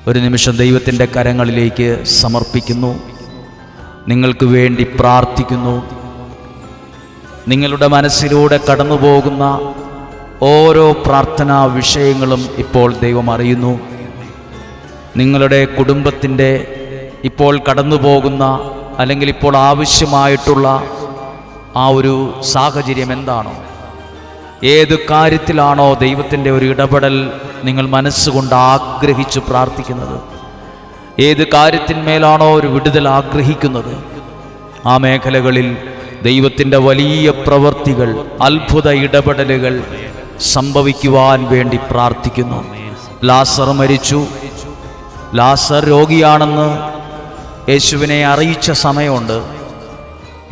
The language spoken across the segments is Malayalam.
ഒരു നിമിഷം ദൈവത്തിൻ്റെ കരങ്ങളിലേക്ക് സമർപ്പിക്കുന്നു. നിങ്ങൾക്ക് വേണ്ടി പ്രാർത്ഥിക്കുന്നു. നിങ്ങളുടെ മനസ്സിലൂടെ കടന്നു പോകുന്ന ഓരോ പ്രാർത്ഥനാ വിഷയങ്ങളും ഇപ്പോൾ ദൈവം അറിയുന്നു. നിങ്ങളുടെ കുടുംബത്തിൻ്റെ ഇപ്പോൾ കടന്നു പോകുന്ന അല്ലെങ്കിൽ ഇപ്പോൾ ആവശ്യമായിട്ടുള്ള ആ ഒരു സാഹചര്യം എന്താണോ, ഏത് കാര്യത്തിലാണോ ദൈവത്തിൻ്റെ ഒരു ഇടപെടൽ നിങ്ങൾ മനസ്സുകൊണ്ട് ആഗ്രഹിച്ച് പ്രാർത്ഥിക്കുന്നത്, ഏത് കാര്യത്തിന്മേലാണോ ഒരു വിടുതൽ ആഗ്രഹിക്കുന്നത്, ആ മേഖലകളിൽ ദൈവത്തിൻ്റെ വലിയ പ്രവൃത്തികൾ, അത്ഭുത ഇടപെടലുകൾ സംഭവിക്കുവാൻ വേണ്ടി പ്രാർത്ഥിക്കുന്നു. ലാസർ മരിച്ചു, ലാസർ രോഗിയാണെന്ന് യേശുവിനെ അറിയിച്ച സമയമുണ്ട്.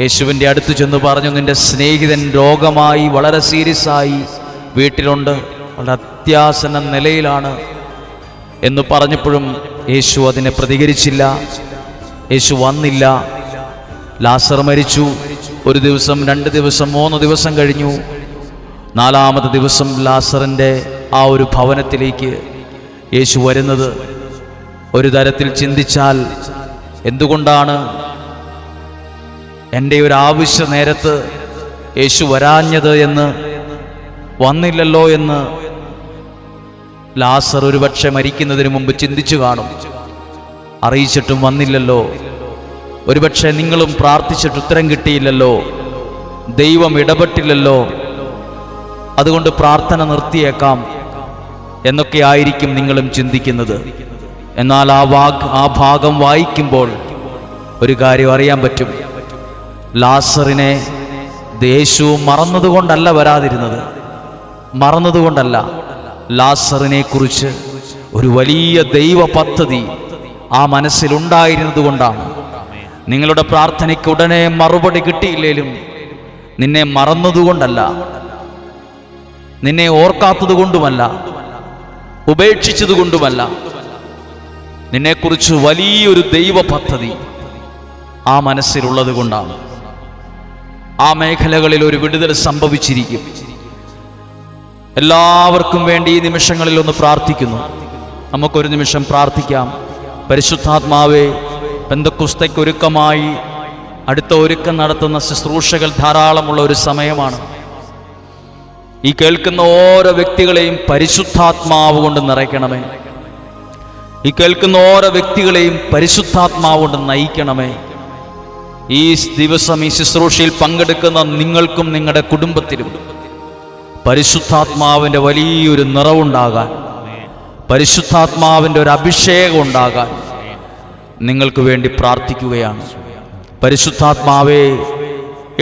യേശുവിൻ്റെ അടുത്ത് ചെന്ന് പറഞ്ഞു, നിൻ്റെ സ്നേഹിതൻ രോഗമായി വളരെ സീരിയസായി വീട്ടിലുണ്ട്, വളരെ അത്യാസന്ന നിലയിലാണ് എന്ന് പറഞ്ഞപ്പോഴും യേശു അതിനെ പ്രതികരിച്ചില്ല. യേശു വന്നില്ല. ലാസർ മരിച്ചു. 1 ദിവസം, 2 ദിവസം, 3 ദിവസം കഴിഞ്ഞു. 4-ാമത്തെ ദിവസം ലാസറിൻ്റെ ആ ഒരു ഭവനത്തിലേക്ക് യേശു വരുന്നത് ഒരു തരത്തിൽ ചിന്തിച്ചാൽ, എന്തുകൊണ്ടാണ് എൻ്റെ ഒരു ആവശ്യ നേരത്ത് യേശു വരാഞ്ഞത് എന്ന്, വന്നില്ലല്ലോ എന്ന് ലാസർ ഒരുപക്ഷെ മരിക്കുന്നതിന് മുമ്പ് ചിന്തിച്ചു കാണും. അറിയിച്ചിട്ടും വന്നില്ലല്ലോ, ഒരുപക്ഷെ നിങ്ങളും പ്രാർത്ഥിച്ചിട്ട് ഉത്തരം കിട്ടിയില്ലല്ലോ, ദൈവം ഇടപെട്ടില്ലല്ലോ, അതുകൊണ്ട് പ്രാർത്ഥന നിർത്തിയേക്കാം എന്നൊക്കെ ആയിരിക്കും നിങ്ങളും ചിന്തിക്കുന്നത്. എന്നാൽ ആ ഭാഗം വായിക്കുമ്പോൾ ഒരു കാര്യം അറിയാൻ പറ്റും. ലാസറിനെ യേശു മറന്നതുകൊണ്ടല്ല വരാതിരുന്നത്, മറന്നതുകൊണ്ടല്ല. ലാസറിനെ കുറിച്ച് ഒരു വലിയ ദൈവ പദ്ധതി ആ മനസ്സിലുണ്ടായിരുന്നത് കൊണ്ടാണ്. നിങ്ങളുടെ പ്രാർത്ഥനയ്ക്ക് ഉടനെ മറുപടി കിട്ടിയില്ലേലും നിന്നെ മറന്നതുകൊണ്ടല്ല, നിന്നെ ഓർക്കാത്തത് കൊണ്ടുമല്ല, ഉപേക്ഷിച്ചതുകൊണ്ടുമല്ല, നിന്നെക്കുറിച്ച് വലിയൊരു ദൈവ പദ്ധതി ആ മനസ്സിലുള്ളത് കൊണ്ടാണ്. ആ മേഖലകളിൽ ഒരു വിടുതൽ സംഭവിച്ചിരിക്കും. എല്ലാവർക്കും വേണ്ടി ഈ നിമിഷങ്ങളിൽ ഒന്ന് പ്രാർത്ഥിക്കുന്നു. നമുക്കൊരു നിമിഷം പ്രാർത്ഥിക്കാം. പരിശുദ്ധാത്മാവേ, പെന്തക്കോസ്തയ്ക്ക് ഒരുക്കമായി അടുത്ത ഒരുക്കം നടത്തുന്ന ശുശ്രൂഷകൾ ധാരാളമുള്ള ഒരു സമയമാണ്. ഈ കേൾക്കുന്ന ഓരോ വ്യക്തികളെയും പരിശുദ്ധാത്മാവ് കൊണ്ട് നിറയ്ക്കണമേ. ഈ കേൾക്കുന്ന ഓരോ വ്യക്തികളെയും പരിശുദ്ധാത്മാവ് കൊണ്ട് നയിക്കണമേ. ഈ ദിവസം ഈ ശുശ്രൂഷയിൽ പങ്കെടുക്കുന്ന നിങ്ങൾക്കും നിങ്ങളുടെ കുടുംബത്തിലും പരിശുദ്ധാത്മാവിൻ്റെ വലിയൊരു നിറവുണ്ടാകാൻ, പരിശുദ്ധാത്മാവിൻ്റെ ഒരു അഭിഷേകം ഉണ്ടാകാൻ നിങ്ങൾക്ക് വേണ്ടി പ്രാർത്ഥിക്കുകയാണ്. പരിശുദ്ധാത്മാവേ,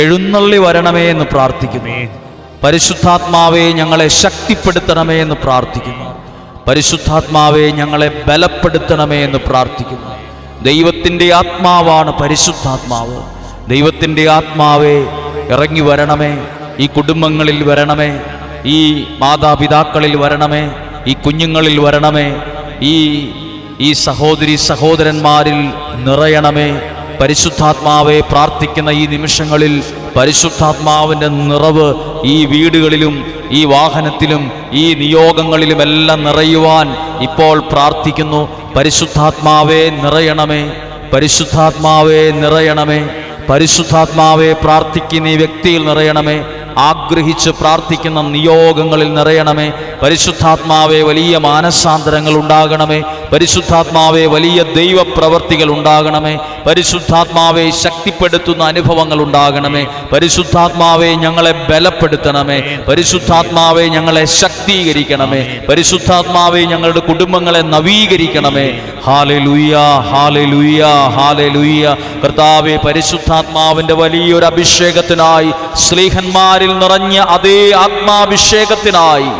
എഴുന്നള്ളി വരണമേ എന്ന് പ്രാർത്ഥിക്കുന്നു. പരിശുദ്ധാത്മാവേ, ഞങ്ങളെ ശക്തിപ്പെടുത്തണമേ എന്ന് പ്രാർത്ഥിക്കുന്നു. പരിശുദ്ധാത്മാവേ, ഞങ്ങളെ ബലപ്പെടുത്തണമേ എന്ന് പ്രാർത്ഥിക്കുന്നു. ദൈവത്തിൻ്റെ ആത്മാവാണ് പരിശുദ്ധാത്മാവ്. ദൈവത്തിൻ്റെ ആത്മാവേ, ഇറങ്ങി വരണമേ. ഈ കുടുംബങ്ങളിൽ വരണമേ, ഈ മാതാപിതാക്കളിൽ വരണമേ, ഈ കുഞ്ഞുങ്ങളിൽ വരണമേ, ഈ സഹോദരി സഹോദരന്മാരിൽ നിറയണമേ. പരിശുദ്ധാത്മാവെ, പ്രാർത്ഥിക്കുന്ന ഈ നിമിഷങ്ങളിൽ പരിശുദ്ധാത്മാവിൻ്റെ നിറവ് ഈ വീടുകളിലും ഈ വാഹനത്തിലും ഈ നിയോഗങ്ങളിലുമെല്ലാം നിറയുവാൻ ഇപ്പോൾ പ്രാർത്ഥിക്കുന്നു. പരിശുദ്ധാത്മാവെ നിറയണമേ, പരിശുദ്ധാത്മാവെ നിറയണമേ, പരിശുദ്ധാത്മാവെ പ്രാർത്ഥിക്കുന്ന ഈ വ്യക്തിയിൽ നിറയണമേ, ആഗ്രഹിച്ച് പ്രാർത്ഥിക്കുന്ന നിയോഗങ്ങളിൽ നിറയണമേ. പരിശുദ്ധാത്മാവെ, വലിയ മാനസാന്തരങ്ങൾ ഉണ്ടാകണമേ. പരിശുദ്ധാത്മാവെ, വലിയ ദൈവപ്രവർത്തികൾ ഉണ്ടാകണമേ. പരിശുദ്ധാത്മാവെ, ശക്തിപ്പെടുത്തുന്ന അനുഭവങ്ങൾ ഉണ്ടാകണമേ. പരിശുദ്ധാത്മാവെ, ഞങ്ങളെ ബലപ്പെടുത്തണമേ. പരിശുദ്ധാത്മാവെ, ഞങ്ങളെ ശക്തീകരിക്കണമേ. പരിശുദ്ധാത്മാവെ, ഞങ്ങളുടെ കുടുംബങ്ങളെ നവീകരിക്കണമേ. Hallelujah, hallelujah, hallelujah. കർത്താവേ, പരിശുദ്ധാത്മാവിൻ്റെ വലിയൊരു അഭിഷേകത്തിനായി, സ്ലീഹന്മാരിൽ നിറഞ്ഞ അതേ ആത്മാഭിഷേകത്തിനായി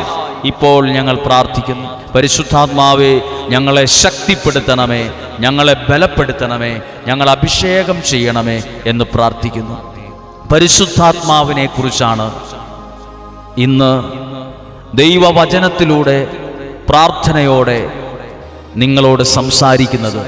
ഇപ്പോൾ ഞങ്ങൾ പ്രാർത്ഥിക്കുന്നു. പരിശുദ്ധാത്മാവേ, ഞങ്ങളെ ശക്തിപ്പെടുത്തണമേ, ഞങ്ങളെ ബലപ്പെടുത്തണമേ, ഞങ്ങൾ അഭിഷേകം ചെയ്യണമേ എന്ന് പ്രാർത്ഥിക്കുന്നു. പരിശുദ്ധാത്മാവിനെ കുറിച്ചാണ് ഇന്ന് ദൈവവചനത്തിലൂടെ പ്രാർത്ഥനയോടെ നിങ്ങളോട് സംസാരിക്കുന്നത്.